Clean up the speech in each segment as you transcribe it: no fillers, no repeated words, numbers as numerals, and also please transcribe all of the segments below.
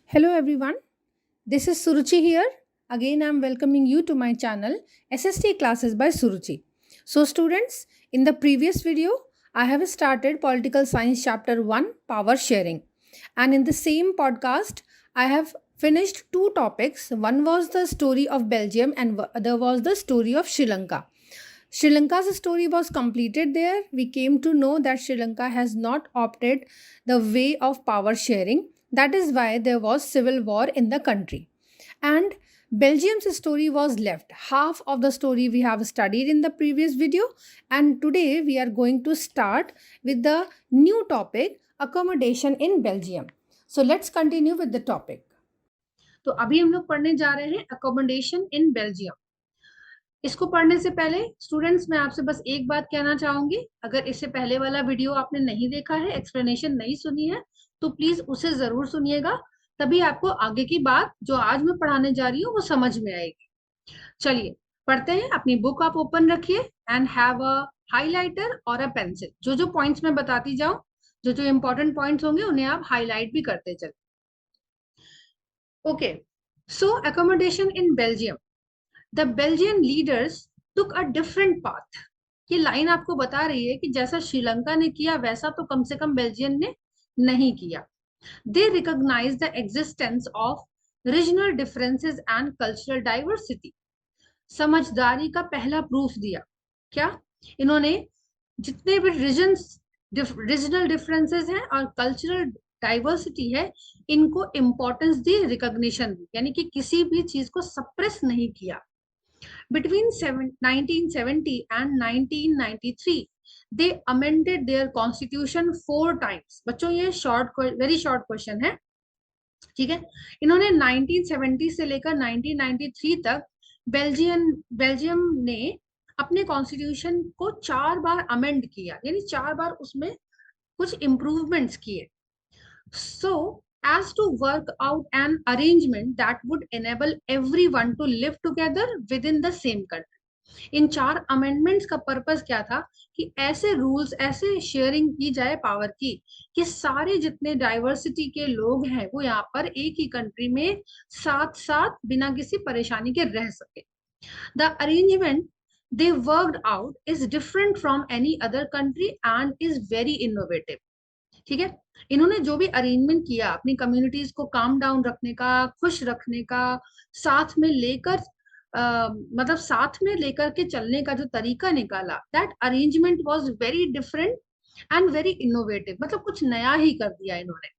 Hello everyone, this is Suruchi here. Again, I'm welcoming you to my channel SST Classes by Suruchi. So, students, in the previous video, I have started Political Science Chapter 1 Power Sharing. And in the same podcast, I have finished two topics. One was the story of Belgium, and other was the story of Sri Lanka. Sri Lanka's story was completed there. We came to know that Sri Lanka has not opted the way of power sharing. That is why there was civil war in the country. And Belgium's story was left. Half of the story we have studied in the previous video, and today we are going to start with the new topic, accommodation in Belgium. So let's continue with the topic. तो अभी हम लोग पढ़ने जा रहे हैं accommodation in Belgium. इसको पढ़ने से पहले स्टूडेंट्स मैं आपसे बस एक बात कहना चाहूंगी, अगर इससे पहले वाला वीडियो आपने नहीं देखा है, एक्सप्लेनेशन नहीं सुनी है, तो प्लीज उसे जरूर सुनिएगा, तभी आपको आगे की बात जो आज मैं पढ़ाने जा रही हूँ वो समझ में आएगी। चलिए पढ़ते हैं। अपनी बुक आप ओपन रखिए एंड हैव अ हाइलाइटर और अ पेंसिल। जो जो पॉइंट्स मैं बताती जाऊं, जो जो इंपॉर्टेंट पॉइंट्स होंगे उन्हें आप हाईलाइट भी करते चले। Okay, so accommodation in Belgium, the Belgian leaders took a different path. ये लाइन आपको बता रही है कि जैसा श्रीलंका ने किया वैसा तो कम से कम बेल्जियम ने नहीं किया। They recognize the existence of regional differences and cultural diversity. समझदारी का पहला प्रूफ दिया। क्या? इन्होंने जितने भी रीजनल डिफरेंसेस हैं और कल्चरल डाइवर्सिटी है, इनको इंपॉर्टेंस दी, रिकॉग्निशन दी, यानी कि किसी भी चीज को सप्रेस नहीं किया। Between 1970 and 1993, they amended their constitution 4 times. बच्चों ये वेरी शॉर्ट क्वेश्चन है, ठीक है। इन्होंने 1970 से लेकर 1993 तक बेल्जियम ने अपने कॉन्स्टिट्यूशन को 4 बार अमेंड किया, यानी 4 बार उसमें कुछ इम्प्रूवमेंट्स किए। So as to work out an arrangement that would enable everyone to live together within the same country. In 4 amendments का पर्पस क्या था कि ऐसे रूल्स, ऐसे शेयरिंग की जाए पावर की कि सारे जितने डाइवर्सिटी के लोग हैं वो यहाँ पर एक ही कंट्री में साथ साथ बिना किसी परेशानी के रह सके। The arrangement they worked out is different from any other country and is very innovative. ठीक है, इन्होंने जो भी अरेंजमेंट किया अपनी कम्युनिटीज को काम डाउन रखने का, खुश रखने का, साथ में लेकर मतलब साथ में लेकर के चलने का जो तरीका निकाला, that arrangement was very different and very innovative. मतलब कुछ नया ही कर दिया इन्होंने।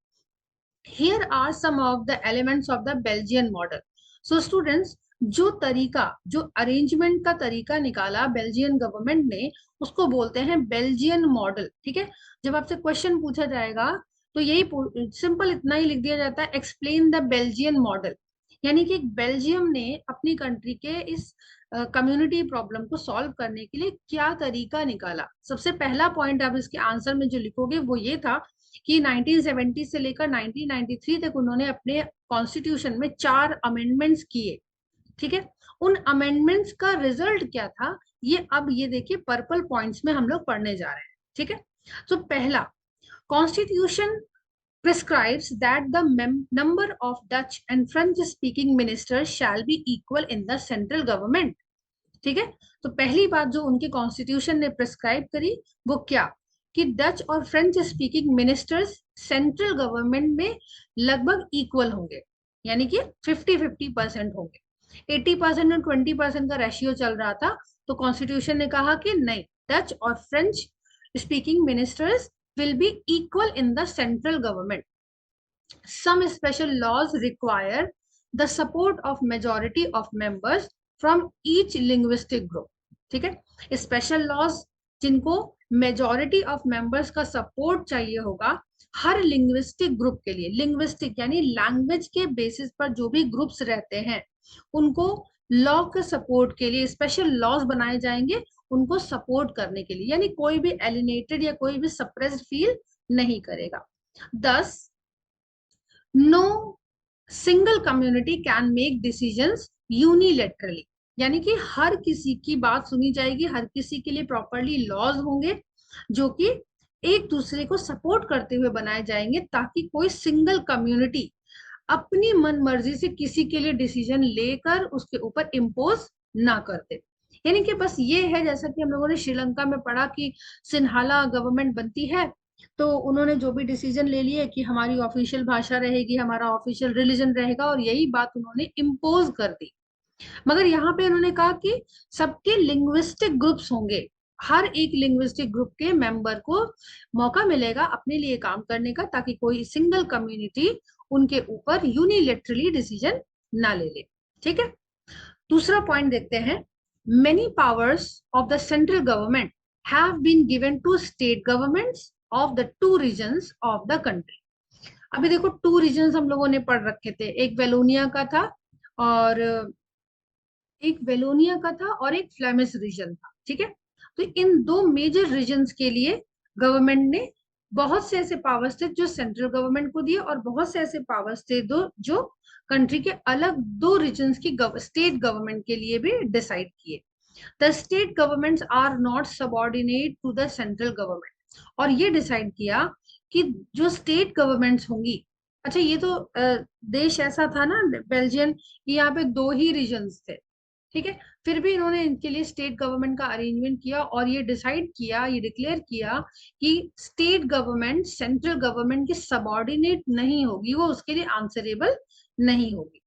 Here are some of the elements of the Belgian model. So students, जो तरीका, जो अरेंजमेंट का तरीका निकाला बेल्जियन गवर्नमेंट ने, उसको बोलते हैं बेल्जियन मॉडल। ठीक है, जब आपसे क्वेश्चन पूछा जाएगा तो यही सिंपल इतना ही लिख दिया जाता है, एक्सप्लेन द बेल्जियन मॉडल, यानी कि बेल्जियम ने अपनी कंट्री के इस कम्युनिटी प्रॉब्लम को सॉल्व करने के लिए क्या तरीका निकाला। सबसे पहला पॉइंट आप इसके आंसर में जो लिखोगे वो ये था कि 1970 से लेकर 1993 तक उन्होंने अपने कॉन्स्टिट्यूशन में 4 अमेंडमेंट्स किए। ठीक है, उन अमेंडमेंट्स का रिजल्ट क्या था, ये अब ये देखिए पर्पल पॉइंट्स में हम लोग पढ़ने जा रहे हैं। ठीक है, तो पहला, constitution prescribes that the number of Dutch and French speaking ministers shall be equal in the central government. ठीक है, तो पहली बात जो उनके कॉन्स्टिट्यूशन ने प्रिस्क्राइब करी वो क्या, कि डच और French speaking ministers central government में लगभग इक्वल होंगे, यानी कि 50-50% होंगे। 80% और 20% का रेशियो चल रहा था, तो कॉन्स्टिट्यूशन ने कहा कि नहीं, डच और French speaking ministers will be equal in the central government. Some special laws require the support of majority of members from each linguistic group. ठीक है, स्पेशल लॉज जिनको मेजॉरिटी ऑफ मेंबर्स का support चाहिए होगा हर linguistic group के लिए। Linguistic यानी language के बेसिस पर जो भी ग्रुप्स रहते हैं उनको लॉ के सपोर्ट के लिए स्पेशल लॉज बनाए जाएंगे, उनको सपोर्ट करने के लिए, यानी कोई भी एलिनेटेड या कोई भी सप्रेस्ड फील नहीं करेगा। 10, no single community can make decisions unilaterally, यानी कि हर किसी की बात सुनी जाएगी, हर किसी के लिए प्रॉपरली लॉज होंगे जो कि एक दूसरे को सपोर्ट करते हुए बनाए जाएंगे, ताकि कोई सिंगल कम्युनिटी अपनी मन मर्जी से किसी के लिए डिसीजन लेकर उसके ऊपर इम्पोज ना करते। यानी कि बस ये है, जैसा कि हम लोगों ने श्रीलंका में पढ़ा कि सिन्हाला गवर्नमेंट बनती है, तो उन्होंने जो भी डिसीजन ले लिए कि हमारी ऑफिशियल भाषा रहेगी, हमारा ऑफिशियल रिलीजन रहेगा, और यही बात उन्होंने इम्पोज कर दी। मगर यहाँ पे उन्होंने कहा कि सबके लिंग्विस्टिक ग्रुप्स होंगे, हर एक लिंग्विस्टिक ग्रुप के मेंबर को मौका मिलेगा अपने लिए काम करने का, ताकि कोई सिंगल कम्युनिटी उनके ऊपर यूनिलेटरली डिसीजन ना ले ले। ठीक है, दूसरा पॉइंट देखते हैं। Many powers of the central government have been given to state governments of the two regions of the country. अभी देखो, टू रीजन्स हम लोगों ने पढ़ रखे थे, एक वेलोनिया का था और एक फ्लेमिश रीजन था। ठीक है, तो इन दो मेजर रीजन्स के लिए गवर्नमेंट ने बहुत से ऐसे पावर्स थे जो सेंट्रल गवर्नमेंट को दिए, और बहुत से ऐसे पावर्स थे दो जो कंट्री के अलग दो रीजन्स की स्टेट गवर्नमेंट के लिए भी डिसाइड किए। The state governments are not subordinate to the central government, और ये डिसाइड किया कि जो स्टेट गवर्नमेंट्स होंगी, अच्छा ये तो देश ऐसा था ना बेल्जियम, यहाँ पे दो ही रीजन्स थे। ठीक है, फिर भी इन्होंने इनके लिए स्टेट गवर्नमेंट का अरेंजमेंट किया और ये डिसाइड किया, ये डिक्लेयर किया कि स्टेट गवर्नमेंट सेंट्रल गवर्नमेंट की सबऑर्डिनेट नहीं होगी, वो उसके लिए आंसरेबल नहीं होगी।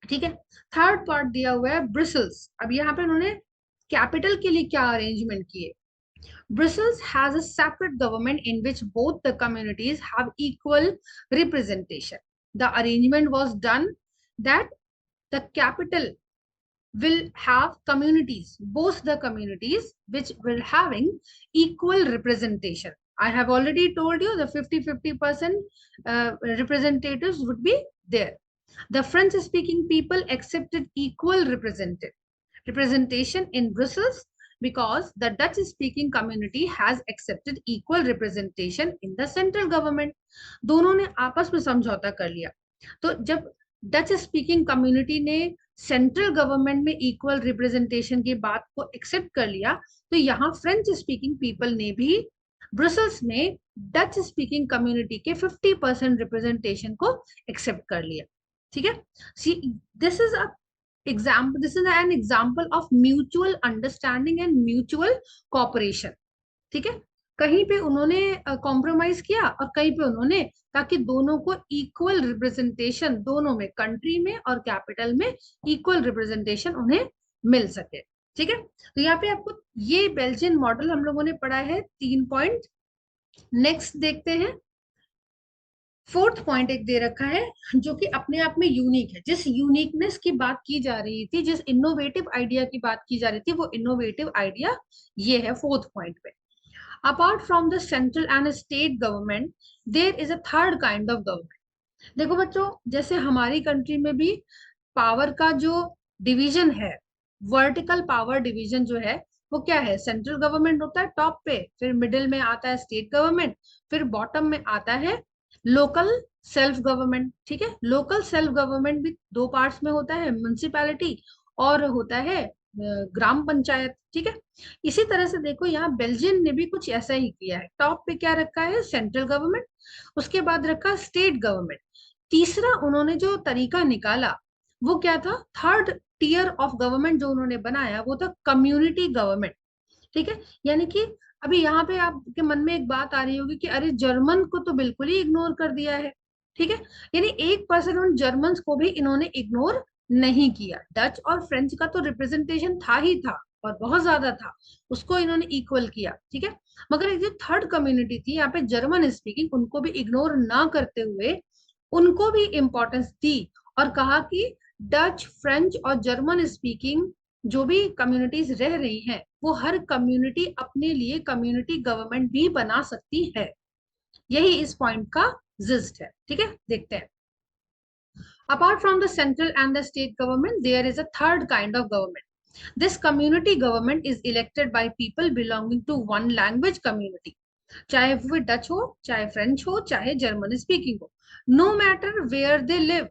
ठीक है, थर्ड पार्ट दिया हुआ है ब्रसल्स। अब यहाँ पे उन्होंने कैपिटल के लिए क्या अरेंजमेंट किए। Brussels has a separate government in which both the communities have equal representation. The arrangement was done that the capital will have communities, both the communities which will having equal representation. I have already told you the 50-50% representatives would be there. The French speaking people accepted equal representation in Brussels because the Dutch speaking community has accepted equal representation in the central government. दोनों ने आपस में समझौता कर लिया। तो जब Dutch speaking community ने सेंट्रल गवर्नमेंट में इक्वल रिप्रेजेंटेशन की बात को एक्सेप्ट कर लिया, तो यहाँ फ्रेंच स्पीकिंग पीपल ने भी ब्रसल्स में डच स्पीकिंग कम्युनिटी के 50% रिप्रेजेंटेशन को एक्सेप्ट कर लिया। ठीक है, see this is an example of mutual understanding and mutual cooperation. ठीक है, कहीं पे उन्होंने कॉम्प्रोमाइज किया और कहीं पे उन्होंने, ताकि दोनों को इक्वल रिप्रेजेंटेशन, दोनों में कंट्री में और कैपिटल में इक्वल रिप्रेजेंटेशन उन्हें मिल सके। ठीक है, तो यहाँ पे आपको ये बेल्जियन मॉडल हम लोगों ने पढ़ा है 3 पॉइंट। नेक्स्ट देखते हैं, फोर्थ पॉइंट एक दे रखा है जो कि अपने आप में यूनिक है। जिस यूनिकनेस की बात की जा रही थी, जिस इनोवेटिव आइडिया की बात की जा रही थी, वो इनोवेटिव आइडिया ये है फोर्थ पॉइंट पे। Apart from the central and state government there is a third kind of government. देखो बच्चों, जैसे हमारी कंट्री में भी पावर का जो डिवीजन है, वर्टिकल पावर डिवीजन जो है, वो क्या है, सेंट्रल गवर्नमेंट होता है टॉप पे, फिर मिडिल में आता है स्टेट गवर्नमेंट, फिर बॉटम में आता है लोकल सेल्फ गवर्नमेंट। ठीक है, लोकल सेल्फ गवर्नमेंट भी दो पार्ट्स में होता है, म्युनिसिपैलिटी और होता है ग्राम पंचायत। ठीक है, इसी तरह से देखो यहाँ बेल्जियम ने भी कुछ ऐसा ही किया है। टॉप पे क्या रखा है, सेंट्रल गवर्नमेंट, उसके बाद रखा स्टेट गवर्नमेंट। तीसरा उन्होंने जो तरीका निकाला वो क्या था, थर्ड टीयर ऑफ गवर्नमेंट जो उन्होंने बनाया वो था कम्युनिटी गवर्नमेंट। ठीक है, यानी कि अभी यहाँ पे आपके मन में एक बात आ रही होगी कि अरे जर्मन को तो बिल्कुल ही इग्नोर कर दिया है। ठीक है, यानी 1% उन जर्मन को भी इन्होंने इग्नोर नहीं किया। डच और फ्रेंच का तो रिप्रेजेंटेशन था ही था और बहुत ज्यादा था, उसको इन्होंने इक्वल किया। ठीक है, मगर एक जो थर्ड कम्युनिटी थी यहाँ पे जर्मन स्पीकिंग, उनको भी इग्नोर ना करते हुए उनको भी इंपॉर्टेंस दी और कहा कि डच, फ्रेंच और जर्मन स्पीकिंग जो भी कम्युनिटीज रह रही हैं, वो हर कम्युनिटी अपने लिए कम्युनिटी गवर्नमेंट भी बना सकती है। यही इस पॉइंट का जिस्ट है। ठीक है, देखते हैं। Apart from the central and the state government there is a third kind of government. This community government is elected by people belonging to one language community, चाहे वो डच हो, चाहे फ्रेंच हो, चाहे जर्मन स्पीकिंग हो, no matter where they live.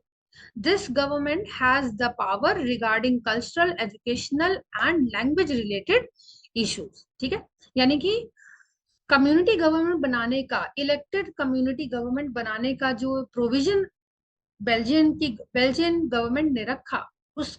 This government has the power regarding cultural, educational and language related issues. ठीक है, यानी कि कम्युनिटी गवर्नमेंट बनाने का, इलेक्टेड कम्युनिटी गवर्नमेंट बनाने का जो प्रोविजन बेल्जियन गवर्नमेंट ने रखा, उस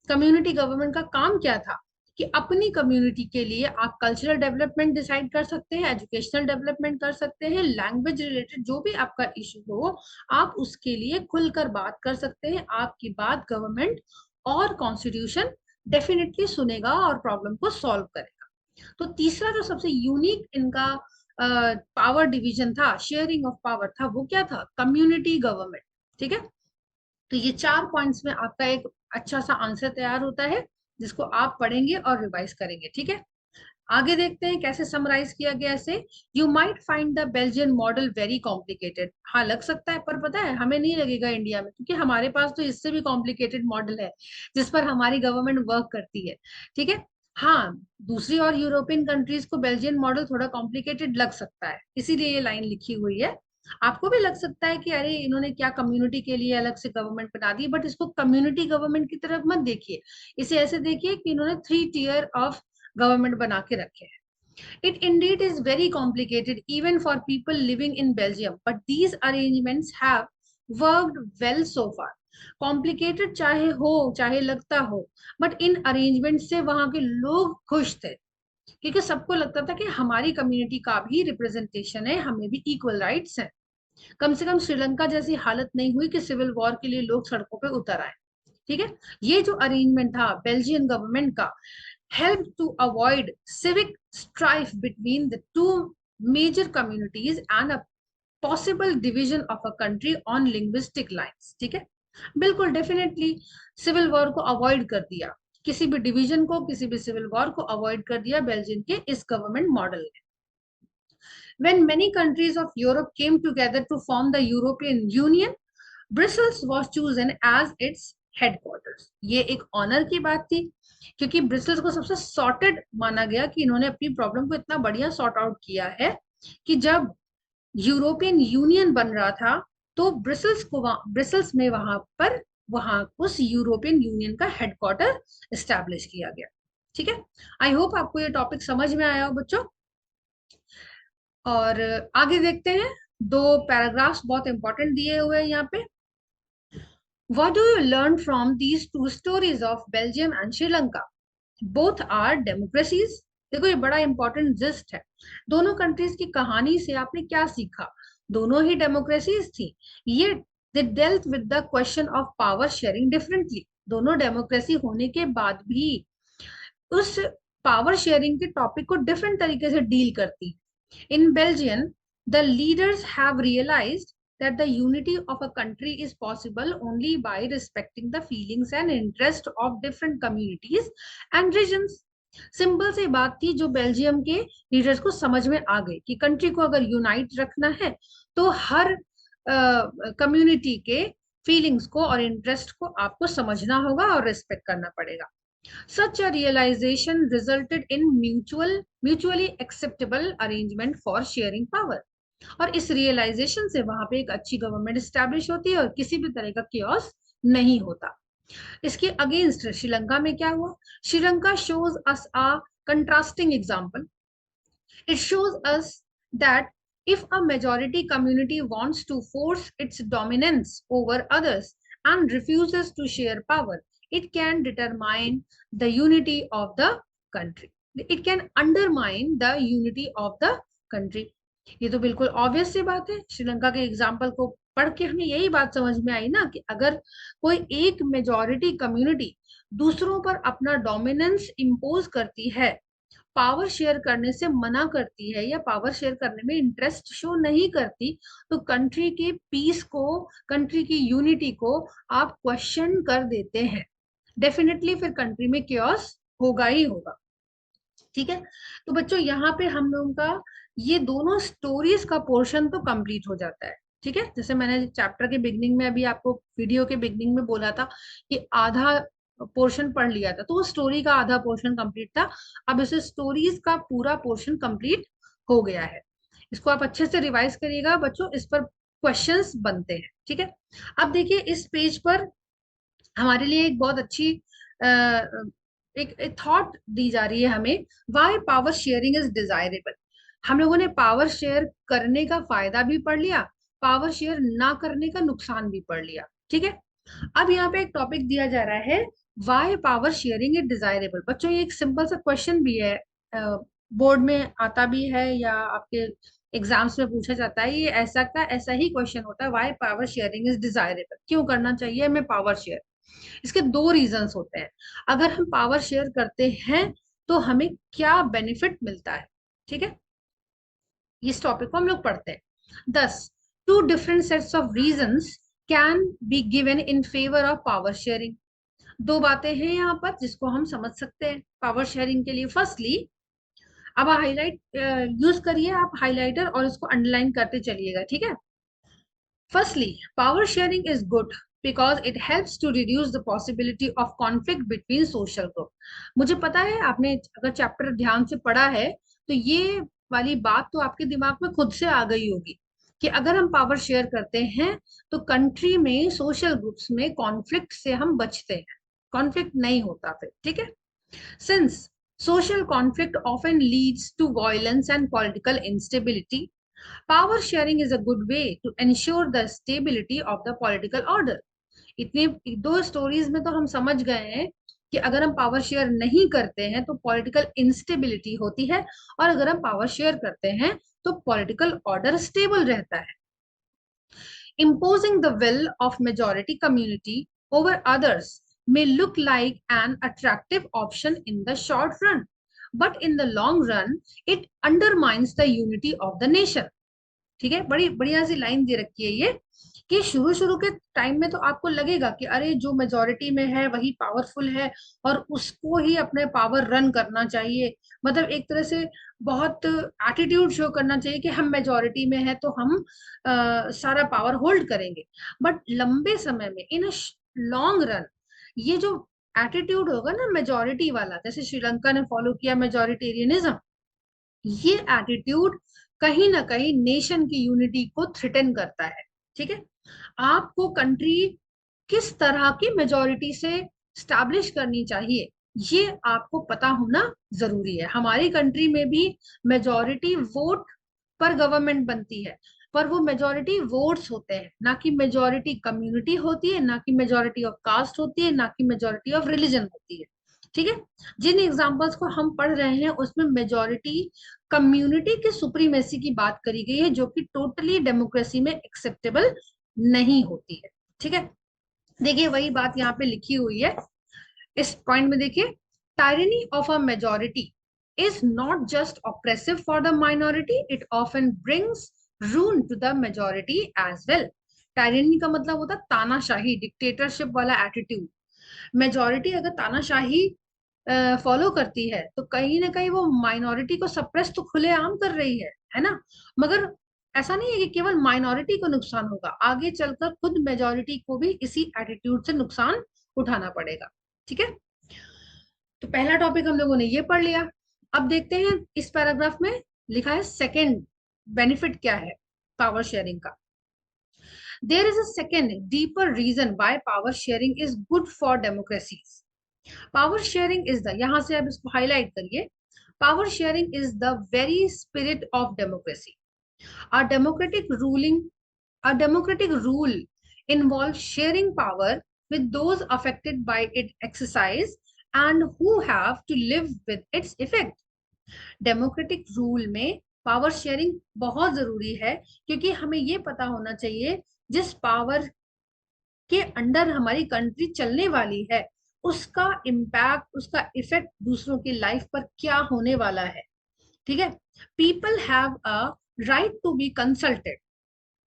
कम्युनिटी गवर्नमेंट का काम क्या था कि अपनी कम्युनिटी के लिए आप कल्चरल डेवलपमेंट डिसाइड कर सकते हैं, एजुकेशनल डेवलपमेंट कर सकते हैं, लैंग्वेज रिलेटेड जो भी आपका इशू हो आप उसके लिए खुलकर बात कर सकते हैं। आपकी बात गवर्नमेंट और कॉन्स्टिट्यूशन डेफिनेटली सुनेगा और प्रॉब्लम को सॉल्व करेगा। तो तीसरा जो सबसे यूनिक इनका पावर डिवीजन था, शेयरिंग ऑफ पावर था, वो क्या था? Community government. ठीक है, तो ये 4 पॉइंट्स में आपका एक अच्छा सा आंसर तैयार होता है जिसको आप पढ़ेंगे और रिवाइज करेंगे। ठीक है, आगे देखते हैं कैसे समराइज किया गया इसे। You might find the Belgian model very complicated. हाँ लग सकता है, पर पता है हमें नहीं लगेगा इंडिया में, क्योंकि हमारे पास तो इससे भी कॉम्प्लिकेटेड मॉडल है जिस पर हमारी गवर्नमेंट वर्क करती है। ठीक है, हाँ दूसरी और यूरोपियन कंट्रीज को बेल्जियन मॉडल थोड़ा कॉम्प्लिकेटेड लग सकता है, इसीलिए ये लाइन लिखी हुई है। आपको भी लग सकता है कि अरे इन्होंने क्या कम्युनिटी के लिए अलग से गवर्नमेंट बना दी, बट इसको कम्युनिटी गवर्नमेंट की तरफ मत देखिए, इसे ऐसे देखिए कि इन्होंने 3 tier ऑफ गवर्नमेंट बना के रखे हैं। It indeed is very complicated even for people living in Belgium, but these arrangements have worked well so far. Complicated चाहे हो चाहे लगता हो, बट इन अरेंजमेंट से वहां के लोग खुश थे, क्योंकि सबको लगता था कि हमारी कम्युनिटी का भी रिप्रेजेंटेशन है, हमें भी इक्वल राइट्स हैं। कम से कम श्रीलंका जैसी हालत नहीं हुई कि सिविल वॉर के लिए लोग सड़कों पे उतर आए। ठीक है, ये जो अरेंजमेंट था बेल्जियन गवर्नमेंट का helped to avoid civic strife between the two major communities and a possible division of a country on linguistic lines। ठीक है, बिल्कुल डेफिनेटली सिविल वॉर को अवॉइड कर दिया, किसी भी डिवीजन को, किसी भी सिविल वॉर को अवॉइड कर दिया बेल्जियम के इस गवर्नमेंट मॉडल ने। When many countries of Europe came together to form the European Union, bristles was chosen as its headquarters। ये एक ऑनर की बात थी, क्योंकि ब्रिसल्स को सबसे सॉर्टेड माना गया कि इन्होंने अपनी प्रॉब्लम को इतना बढ़िया सॉर्ट आउट किया है कि जब यूरोपियन यूनियन बन रहा था तो ब्रिसल्स में वहां उस यूरोपियन यूनियन का हेडक्वार्टर एस्टैब्लिश किया गया। ठीक है, आई होप आपको ये टॉपिक समझ में आया हो बच्चों। और आगे देखते हैं, 2 पैराग्राफ्स बहुत इंपॉर्टेंट दिए हुए हैं यहाँ पे। What do you learn from these two stories of Belgium and Sri Lanka? Both are democracies। देखो ये बड़ा इंपॉर्टेंट जिस्ट है, दोनों कंट्रीज की कहानी से आपने क्या सीखा? दोनों ही डेमोक्रेसीज थी, ये they dealt with the question of power sharing differently. दोनों डेमोक्रेसी होने के बाद भी उस पावर शेयरिंग के टॉपिक को डिफरेंट तरीके से डील करती। In Belgium, the leaders have realized that the unity of a country is possible only by respecting the feelings and interest of different communities and regions। Simple सी बात थी जो Belgium के leaders को समझ में आ गई कि कंट्री को अगर यूनाइट रखना है तो हर कम्युनिटी के फीलिंग्स को और इंटरेस्ट को आपको समझना होगा और रिस्पेक्ट करना पड़ेगा। Such a realization resulted in mutually acceptable arrangement for sharing power। और इस रियलाइजेशन से वहां पे एक अच्छी गवर्नमेंट स्टैब्लिश होती है और किसी भी तरह का chaos नहीं होता। इसके अगेंस्ट श्रीलंका में क्या हुआ? Sri Lanka shows us a contrasting example। It shows us that if a majority community wants to force its dominance over others and refuses to share power, it can determine the unity of the country। It can undermine the unity of the country। ये तो बिल्कुल obvious सी बात है, श्रीलंका के example को पढ़ के हमें यही बात समझ में आई ना कि अगर कोई एक मेजॉरिटी कम्युनिटी दूसरों पर अपना डोमिनेंस इम्पोज करती है, पावर शेयर करने से मना करती है या पावर शेयर करने में इंटरेस्ट शो नहीं करती, तो कंट्री के पीस को, कंट्री की यूनिटी को आप क्वेश्चन कर देते हैं, डेफिनेटली फिर कंट्री में chaos होगा ही होगा। ठीक है, तो बच्चों यहाँ पे हम लोगों का ये दोनों स्टोरीज का पोर्शन तो कंप्लीट हो जाता है। ठीक है, जैसे मैंने चैप्टर के बिगनिंग में अभी आपको वीडियो के बिगनिंग में बोला था कि आधा पोर्शन पढ़ लिया था, तो वो स्टोरी का आधा पोर्शन कंप्लीट था। अब इसे स्टोरीज का पूरा पोर्शन कंप्लीट हो गया है। इसको आप अच्छे से रिवाइज करिएगा बच्चों, इस पर क्वेश्चंस बनते हैं। ठीक है, अब देखिए इस पेज पर हमारे लिए एक बहुत अच्छी एक थॉट दी जा रही है हमें, why power sharing is desirable. हम लोगों ने पावर शेयर करने का फायदा भी पढ़ लिया पावर शेयर ना करने का नुकसान भी पढ़ लिया। ठीक है, अब यहाँ पे एक टॉपिक दिया जा रहा है, why power sharing is desirable. बच्चों ये एक सिंपल सा क्वेश्चन भी है, बोर्ड में आता भी है या आपके एग्जाम्स में पूछा जाता है, ये ऐसा का ऐसा ही क्वेश्चन होता है, why power sharing is desirable, क्यों करना चाहिए हमें पावर शेयर। इसके दो रीजंस होते हैं, अगर हम पावर शेयर करते हैं तो हमें क्या बेनिफिट मिलता है। ठीक है, इस टॉपिक को हम लोग पढ़ते हैं। 10 two different sets of reasons can be given in favour of power sharing. दो बातें हैं यहाँ पर जिसको हम समझ सकते हैं पावर शेयरिंग के लिए। फर्स्टली, अब हाईलाइट यूज करिए आप हाइलाइटर और इसको अंडरलाइन करते चलिएगा। ठीक है, firstly power sharing is good because it helps to reduce the possibility of conflict between social group। मुझे पता है आपने अगर चैप्टर ध्यान से पढ़ा है तो ये वाली बात तो आपके दिमाग में खुद से आ गई होगी कि अगर हम पावर शेयर करते हैं तो कंट्री में सोशल ग्रुप्स में कॉन्फ्लिक्ट से हम बचते हैं, कॉन्फ्लिक्ट नहीं होता फिर। ठीक है, since social conflict often leads to violence and political instability, power sharing is a good way to ensure the stability of the political order। इतने दो स्टोरीज में तो हम समझ गए हैं कि अगर हम पावर शेयर नहीं करते हैं तो पॉलिटिकल इंस्टेबिलिटी होती है, और अगर हम पावर शेयर करते हैं तो पॉलिटिकल ऑर्डर स्टेबल रहता है। Imposing the will of majority community over others may look like an attractive option in the short run, but in the long run, it undermines the unity of the nation। ठीक है, बड़ी बढ़िया सी line दे रखी है ये कि शुरू शुरू के टाइम में तो आपको लगेगा कि अरे जो मेजोरिटी में है वही पावरफुल है और उसको ही अपने पावर रन करना चाहिए, मतलब एक तरह से बहुत एटीट्यूड शो करना चाहिए कि हम मेजोरिटी में है तो हम सारा पावर होल्ड करेंगे। बट लंबे समय में इन लॉन्ग रन ये जो एटीट्यूड होगा ना मेजोरिटी वाला, जैसे श्रीलंका ने फॉलो किया मेजोरिटेरियनिज्म, ये एटीट्यूड कहीं ना कहीं नेशन की यूनिटी को थ्रेटन करता है। ठीक है, आपको कंट्री किस तरह की मेजोरिटी से स्टैब्लिश करनी चाहिए ये आपको पता होना जरूरी है। हमारी कंट्री में भी मेजोरिटी वोट पर गवर्नमेंट बनती है, पर वो मेजोरिटी वोट्स होते हैं, ना कि मेजोरिटी कम्युनिटी होती है, ना कि मेजोरिटी ऑफ कास्ट होती है, ना कि मेजोरिटी ऑफ रिलीजन होती है। ठीक है, जिन एग्जाम्पल्स को हम पढ़ रहे हैं उसमें मेजोरिटी कम्युनिटी की सुप्रीमेसी की बात करी गई है जो कि टोटली डेमोक्रेसी में एक्सेप्टेबल नहीं होती है। ठीक है, देखिए वही बात यहाँ पे लिखी हुई है इस पॉइंट में। देखिए, tyranny of a majority is not just oppressive for the minority, it often brings ruin to the majority as well। Tyranny का मतलब होता है तानाशाही, डिक्टेटरशिप वाला एटीट्यूड। मेजोरिटी अगर तानाशाही फॉलो करती है तो कहीं ना कहीं वो माइनॉरिटी को सप्रेस तो खुलेआम कर रही है ना, मगर ऐसा नहीं है कि केवल माइनॉरिटी को नुकसान होगा, आगे चलकर खुद मेजोरिटी को भी इसी एटीट्यूड से नुकसान उठाना पड़ेगा। ठीक है, तो पहला टॉपिक हम लोगों ने ये पढ़ लिया। अब देखते हैं इस पैराग्राफ में लिखा है सेकंड बेनिफिट क्या है पावर शेयरिंग का। There is a second deeper reason why power sharing is good for democracies. Power sharing is the, यहां से अब इसको हाईलाइट करिए, power sharing is the very spirit of democracy. A democratic ruling A democratic rule involves sharing power with those affected by its exercise and who have to live with its effect। Democratic rule में power sharing बहुत जरूरी है क्योंकि हमें ये पता होना चाहिए जिस पावर के अंडर हमारी कंट्री चलने वाली है उसका इम्पैक्ट, उसका इफेक्ट दूसरों की लाइफ पर क्या होने वाला है। ठीक है, people have a right to be consulted.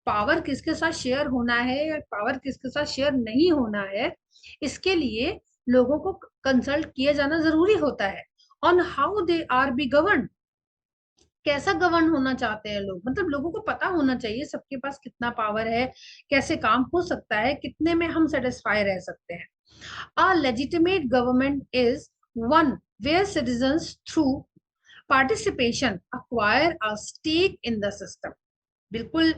Power किसके साथ शेयर होना है या पावर किसके साथ शेयर नहीं होना है, इसके लिए लोगों को कंसल्ट किया जाना जरूरी होता है। On how they R be govern, कैसा गवर्न होना चाहते हैं लोग, मतलब लोगों को पता होना चाहिए सबके पास कितना पावर है, कैसे काम हो सकता है, कितने में हम सेटिस्फाई रह सकते हैं। A legitimate government is one where citizens through participation acquire a stake in the system। बिल्कुल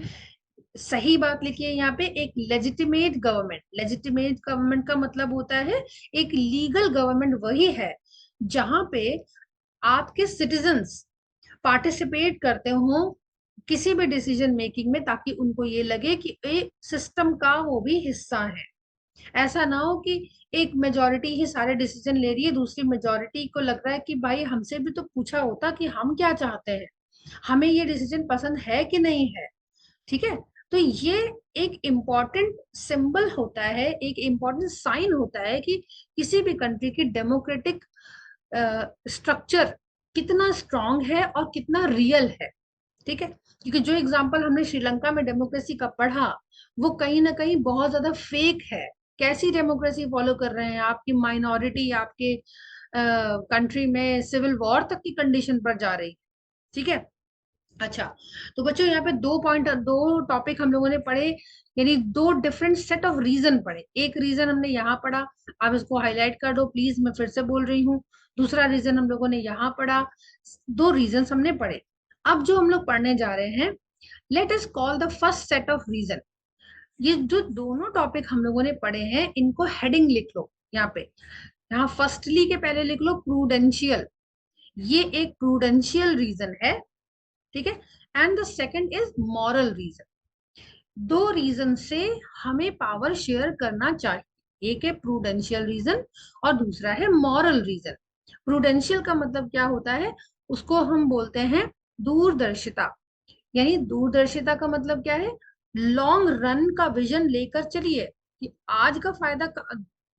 सही बात लिखी है यहाँ पे, एक लेजिटिमेट गवर्नमेंट। लेजिटिमेट गवर्नमेंट का मतलब होता है एक लीगल गवर्नमेंट वही है जहां पे आपके सिटीजन्स पार्टिसिपेट करते हो किसी भी डिसीजन मेकिंग में, ताकि उनको ये लगे कि एक सिस्टम का वो भी हिस्सा है। ऐसा ना हो कि एक मेजोरिटी ही सारे डिसीजन ले रही है, दूसरी मेजोरिटी को लग रहा है कि भाई हमसे भी तो पूछा होता कि हम क्या चाहते हैं, हमें ये डिसीजन पसंद है कि नहीं है। ठीक है। तो ये एक इम्पॉर्टेंट सिंबल होता है, एक इम्पॉर्टेंट साइन होता है कि किसी भी कंट्री की डेमोक्रेटिक स्ट्रक्चर कितना स्ट्रांग है और कितना रियल है। ठीक है। क्योंकि जो एग्जांपल हमने श्रीलंका में डेमोक्रेसी का पढ़ा, वो कहीं ना कहीं बहुत ज्यादा फेक है। कैसी डेमोक्रेसी फॉलो कर रहे हैं, आपकी माइनॉरिटी आपके कंट्री में सिविल वॉर तक की कंडीशन पर जा रही है। ठीक है। अच्छा, तो बच्चों यहाँ पे दो टॉपिक हम लोगों ने पढ़े, यानी दो डिफरेंट सेट ऑफ रीजन पढ़े। एक रीजन हमने यहाँ पढ़ा, आप इसको हाईलाइट कर दो प्लीज, मैं फिर से बोल रही हूँ। दूसरा रीजन हम लोगों ने यहाँ पढ़ा। दो रीजन हमने पढ़े। अब जो हम लोग पढ़ने जा रहे हैं, let us call the first set of reason. ये जो दोनों टॉपिक हम लोगों ने पढ़े हैं, इनको हेडिंग लिख लो यहाँ पे। यहाँ फर्स्टली के पहले लिख लो प्रूडेंशियल। ये एक प्रूडेंशियल रीजन है। ठीक है। And the second is moral reason. दो रीजन से हमें पावर शेयर करना चाहिए, एक है प्रूडेंशियल रीजन और दूसरा है मॉरल रीजन। प्रूडेंशियल का मतलब क्या होता है, उसको हम बोलते हैं दूरदर्शिता। यानी दूरदर्शिता का मतलब क्या है, लॉन्ग रन का विजन लेकर चलिए कि आज का फायदा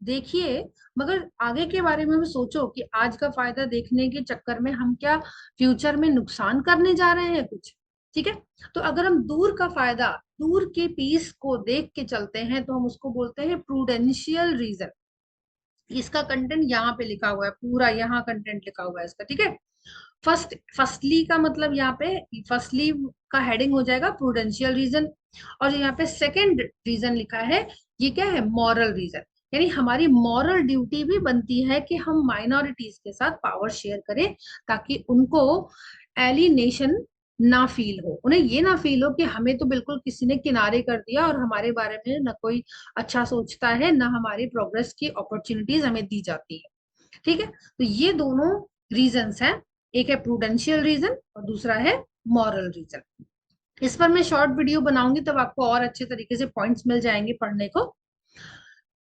देखिए, मगर आगे के बारे में भी सोचो कि आज का फायदा देखने के चक्कर में हम क्या फ्यूचर में नुकसान करने जा रहे हैं कुछ। ठीक है। तो अगर हम दूर का फायदा, दूर के पीस को देख के चलते हैं, तो हम उसको बोलते हैं प्रूडेंशियल रीजन। इसका कंटेंट यहाँ पे लिखा हुआ है, पूरा यहाँ कंटेंट लिखा हुआ है इसका। ठीक है। फर्स्टली का मतलब यहाँ पे फर्स्टली का हेडिंग हो जाएगा प्रूडेंशियल रीजन, और जो यहाँ पे सेकंड रीजन लिखा है, ये क्या है, मॉरल रीजन। यानी हमारी मॉरल ड्यूटी भी बनती है कि हम माइनॉरिटीज के साथ पावर शेयर करें, ताकि उनको एलिनेशन ना फील हो, उन्हें ये ना फील हो कि हमें तो बिल्कुल किसी ने किनारे कर दिया और हमारे बारे में ना कोई अच्छा सोचता है, ना हमारी प्रोग्रेस की अपॉर्चुनिटीज हमें दी जाती है। ठीक है। तो ये दोनों रीजंस हैं, एक है प्रूडेंशियल रीजन और दूसरा है मॉरल रीजन। इस पर मैं शॉर्ट वीडियो बनाऊंगी, तब आपको और अच्छे तरीके से पॉइंट्स मिल जाएंगे पढ़ने को।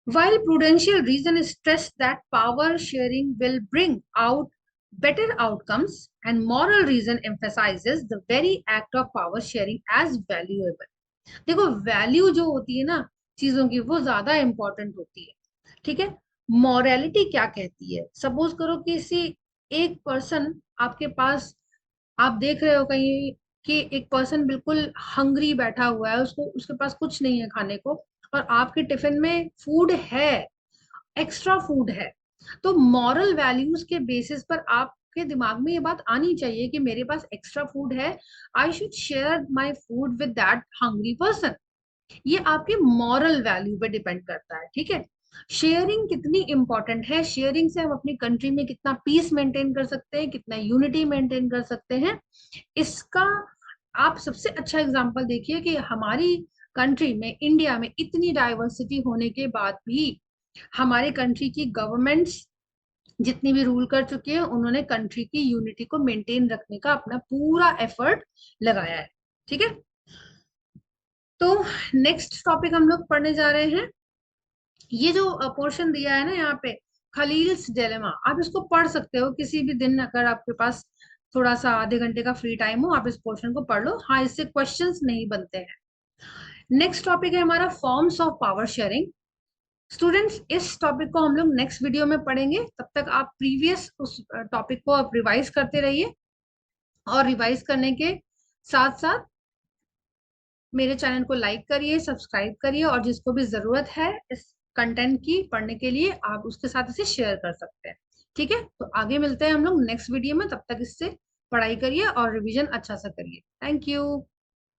While prudential reason stress that power sharing will bring out better outcomes, and moral reason emphasizes the very act of power sharing as valuable. देखो, वैल्यू जो होती है ना चीजों की, वो ज्यादा इंपॉर्टेंट होती है। ठीक है। मॉरलिटी क्या कहती है, सपोज करो किसी एक पर्सन आपके पास, आप देख रहे हो कहीं कि एक पर्सन बिल्कुल हंग्री बैठा हुआ है, उसको उसके पास कुछ नहीं है खाने को, और आपके टिफिन में फूड है, एक्स्ट्रा फूड है। तो मॉरल वैल्यूज के बेसिस पर आपके दिमाग में ये बात आनी चाहिए कि मेरे पास एक्स्ट्रा फूड है, I should share my food with that hungry person. ये आपके मॉरल वैल्यू पे डिपेंड करता है। ठीक है। शेयरिंग कितनी इंपॉर्टेंट है, शेयरिंग से हम अपनी कंट्री में कितना पीस मेंटेन कर सकते हैं, कितना यूनिटी मेंटेन कर सकते हैं, इसका आप सबसे अच्छा एग्जांपल देखिए कि हमारी कंट्री में, इंडिया में इतनी डाइवर्सिटी होने के बाद भी हमारे कंट्री की गवर्नमेंट्स जितनी भी रूल कर चुकी है, उन्होंने कंट्री की यूनिटी को मेंटेन रखने का अपना पूरा एफर्ट लगाया है। ठीक है। तो नेक्स्ट टॉपिक हम लोग पढ़ने जा रहे हैं। ये जो पोर्शन दिया है ना यहाँ पे, खलील्स डिलेमा, आप इसको पढ़ सकते हो किसी भी दिन, अगर आपके पास थोड़ा सा आधे घंटे का फ्री टाइम हो, आप इस पोर्शन को पढ़ लो। हाँ, इससे क्वेश्चंस नहीं बनते हैं। नेक्स्ट टॉपिक है हमारा forms of power sharing. Students, इस टॉपिक को हम लोग नेक्स्ट वीडियो में पढ़ेंगे, तब तक आप प्रीवियस उस टॉपिक को आप रिवाइज करते रहिए, और रिवाइज करने के साथ साथ मेरे चैनल को लाइक करिए, सब्सक्राइब करिए, और जिसको भी जरूरत है इस कंटेंट की पढ़ने के लिए, आप उसके साथ इसे शेयर कर सकते हैं। ठीक है। तो आगे मिलते हैं हम लोग नेक्स्ट वीडियो में, तब तक इससे पढ़ाई करिए और रिवीजन अच्छा सा करिए। Thank you.